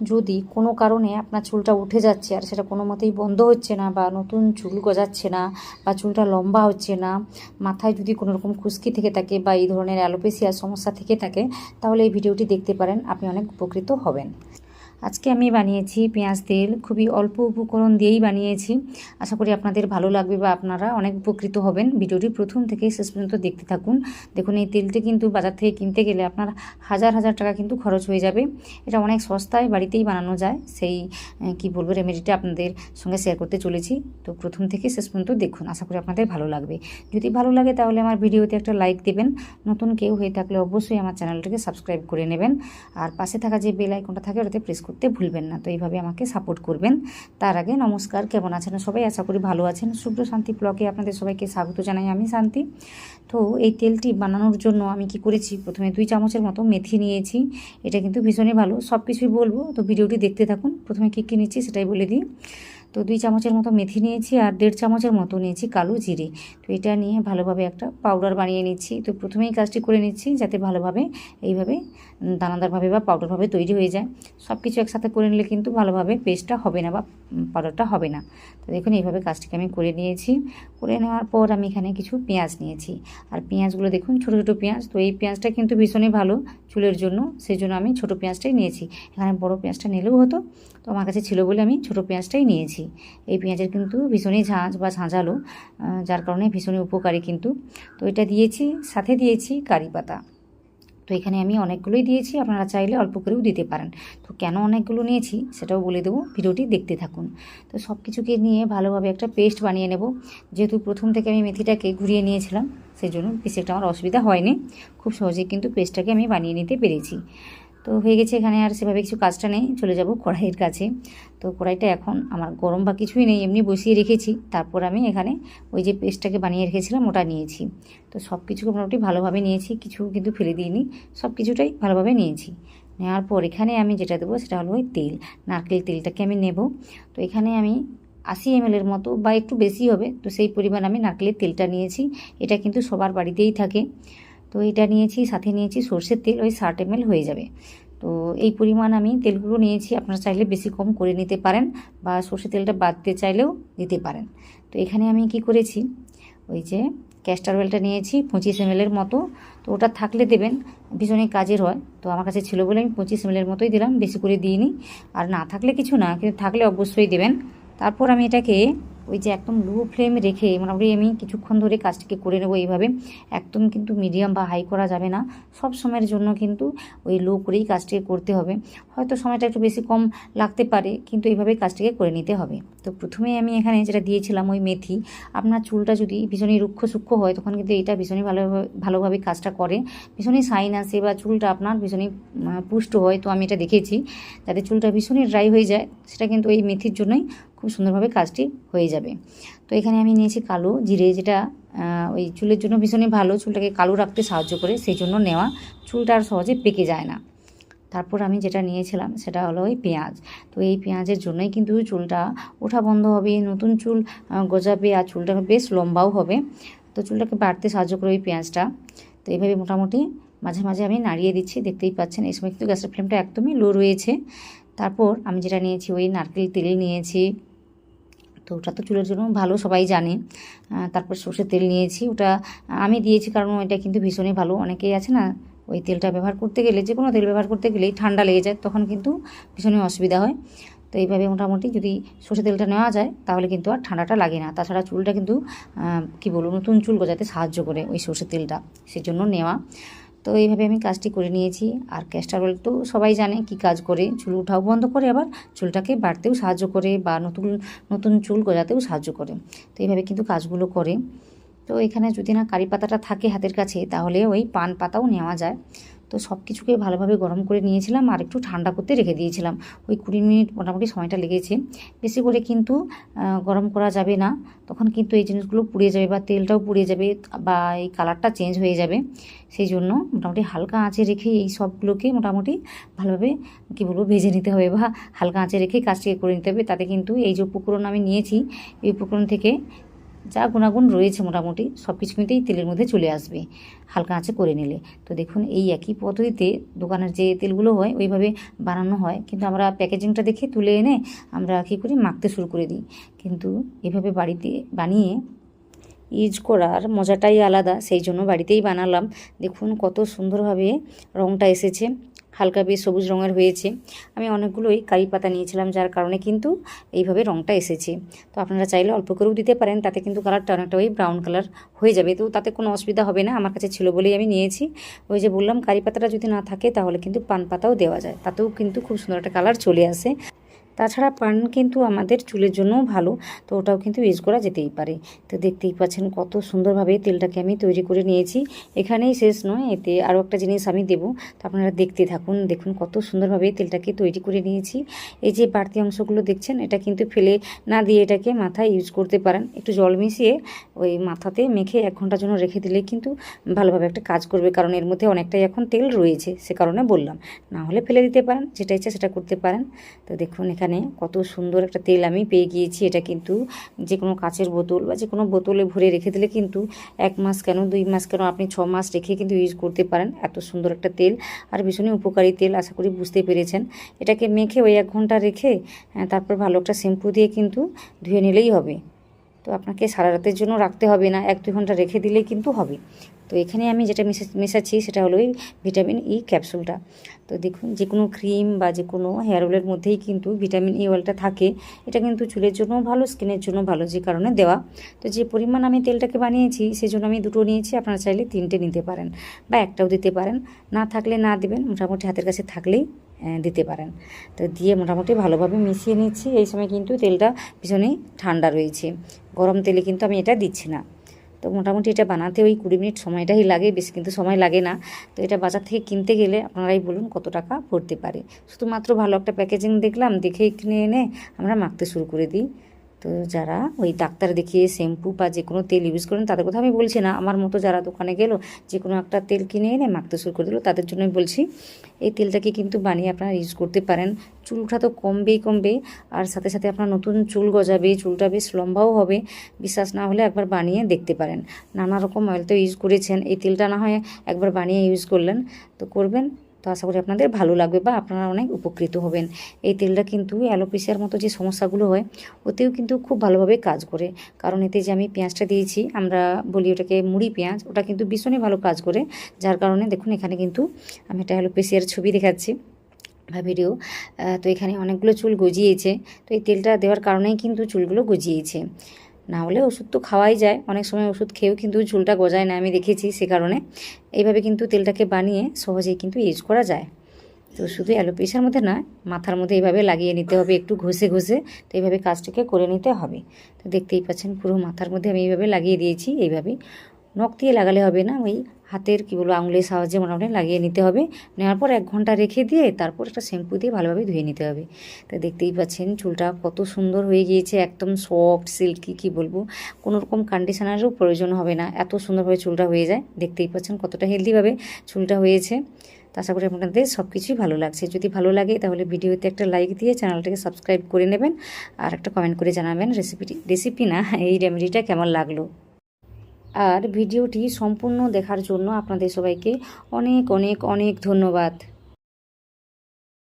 যদি কোনো কারণে আপনার চুলটা উঠে যাচ্ছে আর সেটা কোনো মতেই বন্ধ হচ্ছে না, বা নতুন চুল গজাচ্ছে না, বা চুলটা লম্বা হচ্ছে না, মাথায় যদি কোনো রকম খুশকি থেকে থাকে বা এই ধরনের অ্যালোপেসিয়ার সমস্যা থেকে থাকে, তাহলে এই ভিডিওটি দেখতে পারেন, আপনি অনেক উপকৃত হবেন। আজকে আমি বানিয়েছি পেঁয়াজ তেল, খুবই অল্প উপকরণ দিয়েই বানিয়েছি। আশা করি আপনাদের ভালো লাগবে বা আপনারা অনেক উপকৃত হবেন। ভিডিওটি প্রথম থেকে শেষ পর্যন্ত দেখতে থাকুন। দেখুন, এই তেলটি কিন্তু বাজার থেকে কিনতে গেলে আপনার হাজার হাজার টাকা কিন্তু খরচ হয়ে যাবে। এটা অনেক সস্তায় বাড়িতেই বানানো যায়। সেই কি বলবো, রেমেডিটা আপনাদের সঙ্গে শেয়ার করতে চলেছি। তো প্রথম থেকে শেষ পর্যন্ত দেখুন, আশা করি আপনাদের ভালো লাগবে। যদি ভালো লাগে তাহলে আমার ভিডিওতে একটা লাইক দেবেন। নতুন কেউ হয়ে থাকলে অবশ্যই আমার চ্যানেলটাকে সাবস্ক্রাইব করে নেবেন, আর পাশে থাকা যে বেল আইকনটা থাকে ওটাতে প্রেস করতে ভুলবেন না। তো এইভাবে আমাকে সাপোর্ট করবেন। তার আগে নমস্কার, কেমন আছেন সবাই? আশা করি ভালো আছেন। শুভ্র শান্তি ব্লগে আপনাদের সবাইকে স্বাগত জানাই, আমি শান্তি। তো এই তেলটি বানানোর জন্য আমি কি করেছি, প্রথমে 2 চামচের মতো মেথি নিয়েছি। এটা কিন্তু ভীষণই ভালো, সব কিছুই বলবো, তো ভিডিওটি দেখতে থাকুন। প্রথমে কী নিচ্ছি সেটাই বলে দিই। তো 2 চামচের মতো মেথি নিয়েছি আর 1.5 চামচের মতো নিয়েছি কালো জিরে। তো এটা নিয়ে ভালোভাবে একটা পাউডার বানিয়ে নিচ্ছি। তো প্রথমেই কাজটি করে নিচ্ছি যাতে ভালোভাবে এইভাবে দানাদারভাবে বা পাউডারভাবে তৈরি হয়ে যায়। সব কিছু একসাথে করে নিলে কিন্তু ভালোভাবে পেস্টটা হবে না বা পাউডারটা হবে না। তো দেখুন, এইভাবে কাজটিকে আমি করে নিয়েছি। করে নেওয়ার পর আমি এখানে কিছু পেঁয়াজ নিয়েছি, আর পেঁয়াজগুলো দেখুন ছোটো ছোটো পেঁয়াজ। তো এই পেঁয়াজটা কিন্তু ভীষণই ভালো চুলের জন্য, সেই জন্য আমি ছোটো পেঁয়াজটাই নিয়েছি। এখানে বড় পেঁয়াজটা নিলেও হতো, তো আমার কাছে ছিল বলে আমি ছোটো পেঁয়াজটাই নিয়েছি। এই পেঁয়াজের কিন্তু ভীষণই ঝাঁঝ বা ঝাঁঝালো, যার কারণে ভীষণই উপকারী কিন্তু। তো এটা দিয়েছি, সাথে দিয়েছি কারি পাতা। তো এখানে আমি অনেকগুলোই দিয়েছি, আপনারা চাইলে অল্প করেও দিতে পারেন। তো কেন অনেকগুলো নিয়েছি সেটাও বলে দেবো, ভিডিওটি দেখতে থাকুন। তো সব কিছুকে নিয়ে ভালোভাবে একটা পেস্ট বানিয়ে নেব। যেহেতু প্রথম থেকে আমি মেথিটাকে ঘুরিয়ে নিয়েছিলাম, সেই জন্য বেশি একটা আমার অসুবিধা হয়নি। খুব সহজেই কিন্তু পেস্টটাকে আমি বানিয়ে নিতে পেরেছি। তো হয়ে গেছে, এখানে আর সেভাবে কিছু কাজটা নেই, চলে যাব কড়াইয়ের কাছে। তো কড়াইটা এখন আমার গরম বা কিছুই নেই, এমনি বসিয়ে রেখেছি। তারপর আমি এখানে ওই যে পেস্টটাকে বানিয়ে রেখেছিলাম ওটা নিয়েছি। তো সব কিছুকে মোটামুটি ভালোভাবে নিয়েছি, কিছু কিন্তু ফেলে দিইনি, সব কিছুটাই ভালোভাবে নিয়েছি। নেওয়ার পর এখানে আমি যেটা দেবো সেটা হলো ওই তেল, নারকেল তেলটাকে আমি নেব। তো এখানে আমি 80 ml মতো বা একটু বেশি হবে, তো সেই পরিমাণ আমি নারকেলের তেলটা নিয়েছি। এটা কিন্তু সবার বাড়িতেই থাকে। তো এটা নিয়েছি, সাথে নিয়েছি সর্ষের তেল, ওই 60 ml হয়ে যাবে। তো এই পরিমাণ আমি তেলগুলো নিয়েছি, আপনারা চাইলে বেশি কম করে নিতে পারেন, বা সর্ষের তেলটা বাদ দিতে চাইলেও দিতে পারেন। তো এখানে আমি কি করেছি, ওই যে ক্যাস্টার অয়েলটা নিয়েছি 25 ml মতো। তো ওটা থাকলে দেবেন, ভীষণই কাজের হয়। তো আমার কাছে ছিল বলে আমি 25 ml মতোই দিলাম, বেশি করে দিইনি। আর না থাকলে কিছু না, কিন্তু থাকলে অবশ্যই দেবেন। তারপর আমি এটাকে ওই যে একদম লো ফ্লেম রেখে মোটামুটি আমি কিছুক্ষণ ধরে কাজটিকে করে নেবো এইভাবে। একদম কিন্তু মিডিয়াম বা হাই করা যাবে না, সব সময়ের জন্য কিন্তু ওই লো করেই কাজটিকে করতে হবে। হয়তো সময়টা একটু বেশি কম লাগতে পারে, কিন্তু এইভাবেই কাজটিকে করে নিতে হবে। তো প্রথমে আমি এখানে যেটা দিয়েছিলাম ওই মেথি। আপনার চুলটা যদি ভীষণই রুক্ষ সূক্ষ্ম হয়, তখন কিন্তু এটা ভীষণই ভালোভাবে কাজটা করে, ভীষণই শাইন আসে, বা চুলটা আপনার ভীষণই পুষ্ট হয়। তো আমি এটা দেখেছি, যাতে চুলটা ভীষণই ড্রাই হয়ে যায়, সেটা কিন্তু এই মেথির জন্যই খুব সুন্দরভাবে কাজটি হয়ে যাবে। তো এখানে আমি নিয়েছি কালো জিরে, যেটা ওই চুলের জন্য ভীষণই ভালো, চুলটাকে কালো রাখতে সাহায্য করে, সেই জন্য নেওয়া। চুলটা আর সহজে পেকে যায় না। তারপর আমি যেটা নিয়েছিলাম সেটা হলো ওই পেঁয়াজ। তো এই পেঁয়াজের জন্যই কিন্তু চুলটা ওঠা বন্ধ হবে, নতুন চুল গজাবে, আর চুলটা বেশ লম্বাও হবে। তো চুলটাকে বাড়তে সাহায্য করে ওই পেঁয়াজটা। তো এইভাবে মোটামুটি মাঝে মাঝে আমি নাড়িয়ে দিচ্ছি, দেখতেই পাচ্ছেন। এই সময় কিন্তু গ্যাসের ফ্লেমটা একদমই লো রয়েছে। তারপর আমি যেটা নিয়েছি ওই নারকেল তেল নিয়েছি। তো ওটা তো চুলের জন্য ভালো, সবাই জানে। তারপর সর্ষের তেল নিয়েছি, ওটা আমি দিয়েছি কারণ এটা কিন্তু ভীষণই ভালো। অনেকেই আছে না, ওই তেলটা ব্যবহার করতে গেলে, যে কোনো তেল ব্যবহার করতে গেলেই ঠান্ডা লেগে যায়, তখন কিন্তু ভীষণই অসুবিধা হয়। তো এইভাবে মোটামুটি যদি সর্ষের তেলটা নেওয়া যায় তাহলে কিন্তু আর ঠান্ডাটা লাগে না। তাছাড়া চুলটা কিন্তু কী বলবো, নতুন চুল গজাতে সাহায্য করে ওই সর্ষের তেলটা, সেজন্য নেওয়া। তো এইভাবে আমি কাজটি করে নিয়েছি। আর ক্যাস্টার অয়েল তো সবাই জানে কি কাজ করে, চুল উঠাও বন্ধ করে, আবার চুলটাকে বাড়তেও সাহায্য করে, বা নতুন নতুন চুল গজাতেও সাহায্য করে। তো এইভাবে কিন্তু কাজগুলো করে। তো এখানে যদি না কারি পাতাটা থাকে হাতের কাছে, তাহলে ওই পান পাতাও নেওয়া যায়। তো সব কিছুকে ভালোভাবে গরম করে নিয়েছিলাম, আর একটু ঠান্ডা করতে রেখে দিয়েছিলাম। ওই 20 মিনিট মোটামুটি সময়টা লেগেছে। বেশি করে কিন্তু গরম করা যাবে না, তখন কিন্তু এই জিনিসগুলো পুড়ে যাবে, বা তেলটাও পুড়ে যাবে, বা এই কালারটা চেঞ্জ হয়ে যাবে। সেই জন্য মোটামুটি হালকা আঁচে রেখে এই সবগুলোকে মোটামুটি ভালোভাবে কী বলবো ভেজে নিতে হবে, বা হালকা আঁচে রেখে কাজটিকে করে নিতে হবে। তাতে কিন্তু এই যে উপকরণ আমি নিয়েছি, এই উপকরণ থেকে যা গুণাগুণ রয়েছে মোটামুটি সব কিছু কিন্তু এই তেলের মধ্যে চলে আসবে হালকা আঁচে করে নিলে। তো দেখুন এই একই পদ্ধতিতে দোকানের যে তেলগুলো হয় ওইভাবে বানানো হয়, কিন্তু আমরা প্যাকেজিংটা দেখে তুলে এনে আমরা কী করি মাখতে শুরু করে দিই। কিন্তু এভাবে বাড়িতে বানিয়ে ইউজ করার মজাটাই আলাদা, সেই জন্য বাড়িতেই বানালাম। দেখুন কত সুন্দরভাবে রঙটা এসেছে, হালকা বেশ সবুজ রঙের হয়েছে। আমি অনেকগুলোই কারি পাতা নিয়েছিলাম, যার কারণে কিন্তু এইভাবে রঙটা এসেছে। তো আপনারা চাইলে অল্প করেও দিতে পারেন, তাতে কিন্তু কালারটা অনেকটা ওই ব্রাউন কালার হয়ে যাবে, তো তাতে কোনো অসুবিধা হবে না। আমার কাছে ছিল বলেই আমি নিয়েছি। ওই যে বললাম কারি পাতাটা যদি না থাকে তাহলে কিন্তু পান পাতাও দেওয়া যায়, তাতেও কিন্তু খুব সুন্দর একটা কালার চলে আসে। তাছাড়া পান কিন্তু আমাদের চুলের জন্যও ভালো, তো ওটাও কিন্তু ইউজ করা যেতেই পারে। তো দেখতেই পাচ্ছেন কত সুন্দরভাবে তেলটাকে আমি তৈরি করে নিয়েছি। এখানেই শেষ নয়, এতে আরও একটা জিনিস আমি দেবো, তো আপনারা দেখতে থাকুন। দেখুন কত সুন্দরভাবে তেলটাকে তৈরি করে নিয়েছি। এই যে বাড়তি অংশগুলো দেখছেন, এটা কিন্তু ফেলে না দিয়ে এটাকে মাথায় ইউজ করতে পারেন। একটু জল মিশিয়ে ওই মাথাতে মেখে 1 ঘন্টার জন্য রেখে দিলে কিন্তু ভালোভাবে একটা কাজ করবে, কারণ এর মধ্যে অনেকটাই এখন তেল রয়েছে, সে কারণে বললাম। না হলে ফেলে দিতে পারেন, যেটা ইচ্ছা সেটা করতে পারেন। তো দেখুন এখানে কত সুন্দর একটা তেল আমি পেয়ে গিয়েছি। এটা কিন্তু যে কোনো কাচের বোতল বা যে কোনো বোতলে ভরে রেখে দিলে কিন্তু 1 মাস কেন 2 মাস কেন আপনি 6 মাস রেখে কিন্তু ইউজ করতে পারেন। এত সুন্দর একটা তেল আর ভীষণই উপকারী তেল, আশা করি বুঝতে পেরেছেন। এটাকে মেখে ওই 1 ঘন্টা রেখে তারপর ভালো একটা শ্যাম্পু দিয়ে কিন্তু ধুয়ে নিলেই হবে। তো আপনাকে সারা রাতের জন্য রাখতে হবে না, 1-2 ঘন্টা রেখে দিলেই কিন্তু হবে। তো এখানে আমি যেটা মেশাচ্ছি সেটা হলো ওই ভিটামিন ই ক্যাপসুলটা। তো দেখুন যে কোনো ক্রিম বা যে কোনো হেয়ার অয়েলের মধ্যেই কিন্তু ভিটামিন ই অয়েলটা থাকে। এটা কিন্তু চুলের জন্য ভালো, স্কিনের জন্য ভালো, যে কারণে দেওয়া। তো যে পরিমাণ আমি তেলটাকে বানিয়েছি সেজন্য আমি 2টো নিয়েছি, আপনারা চাইলে 3টে নিতে পারেন বা একটাও দিতে পারেন। না থাকলে না দেবেন, মোটামুটি হাতের কাছে থাকলেই দিতে পারেন। তো দিয়ে মোটামুটি ভালোভাবে মিশিয়ে নিচ্ছি। এই সময় কিন্তু তেলটা ভীষণই ঠান্ডা রয়েছে, গরম তেলে কিন্তু আমি এটা দিচ্ছি না। তো মোটামুটি এটা বানাতে ওই 20 মিনিট সময়টাই লাগে, বেশি কিন্তু সময় লাগে না। তো এটা বাজার থেকে কিনতে গেলে আপনারাই বলুন কত টাকা পড়তে পারে। শুধুমাত্র ভালো একটা প্যাকেজিং দেখলাম, দেখে কিনে এনে আমরা মাখতে শুরু করে দিই। তো যারা ওই ডাক্তার দেখিয়ে শ্যাম্পু বা যে কোনো তেল ইউজ করেন তাদের কথা আমি বলছি না, আমার মতো যারা দোকানে গেলো যে কোনো একটা তেল কিনে এনে মাখতে শুরু করে দিল, তাদের জন্যই বলছি। এই তেলটাকে কিন্তু বানিয়ে আপনারা ইউজ করতে পারেন। চুল ওঠা তো কমবে, আর সাথে সাথে আপনার নতুন চুল গজাবে, চুলটা বেশ লম্বাও হবে। বিশ্বাস না হলে একবার বানিয়ে দেখতে পারেন। নানা রকম অয়েল তো ইউজ করেছেন, এই তেলটা না হয় একবার বানিয়ে ইউজ করলেন, তো করবেন। তো আশা করি আপনাদের ভালো লাগবে বা আপনারা অনেক উপকৃত হবেন। এই তেলটা কিন্তু অ্যালোপেশিয়ার মতো যে সমস্যাগুলো হয় ওতেও কিন্তু খুব ভালোভাবে কাজ করে, কারণ এতে যে আমি পেঁয়াজটা দিয়েছি, আমরা বলি ওটাকে মুড়ি পেঁয়াজ, ওটা কিন্তু ভীষণই ভালো কাজ করে। যার কারণে দেখুন এখানে কিন্তু আমি একটা অ্যালোপেশিয়ার ছবি দেখাচ্ছি বা ভিডিও। তো এখানে অনেকগুলো চুল গজিয়েছে, তো এই তেলটা দেওয়ার কারণেই কিন্তু চুলগুলো গজিয়েছে। না হলে ওষুধ তো খাওয়াই যায়, অনেক সময় ওষুধ খেয়েও কিন্তু চুলটা গজায় না, আমি দেখেছি। সে কারণে এইভাবে কিন্তু তেলটাকে বানিয়ে সহজেই কিন্তু ইউজ করা যায়। তো শুধু অ্যালোপেশিয়ার মধ্যে নয়, মাথার মধ্যে এইভাবে লাগিয়ে নিতে হবে, একটু ঘষে তো এইভাবে কাজটাকে করে নিতে হবে। তো দেখতেই পাচ্ছেন পুরো মাথার মধ্যে আমি এইভাবে লাগিয়ে দিয়েছি। এইভাবেই নখ দিয়ে লাগালে হবে না, ওই হাতের কী বলবো আঙুলের সাহায্যে মোটামুটি লাগিয়ে নিতে হবে। নেওয়ার পর 1 ঘন্টা রেখে দিয়ে তারপর একটা শ্যাম্পু দিয়ে ভালোভাবে ধুয়ে নিতে হবে। তো দেখতেই পাচ্ছেন চুলটা কত সুন্দর হয়ে গিয়েছে, একদম সফট সিল্কি, কী বলবো, কোনো রকম কন্ডিশনারেরও প্রয়োজন হবে না, এত সুন্দরভাবে চুলটা হয়ে যায়। দেখতেই পাচ্ছেন কতটা হেলদিভাবে চুলটা হয়েছে। তো আশা করি আপনাদের সব কিছুই ভালো লাগছে। যদি ভালো লাগে তাহলে ভিডিওতে একটা লাইক দিয়ে চ্যানেলটাকে সাবস্ক্রাইব করে নেবেন, আর একটা কমেন্ট করে জানাবেন রেসিপি না এই রেমেডিটা কেমন লাগলো। আর ভিডিওটি সম্পূর্ণ দেখার জন্য আপনাদের সবাইকে অনেক অনেক অনেক ধন্যবাদ।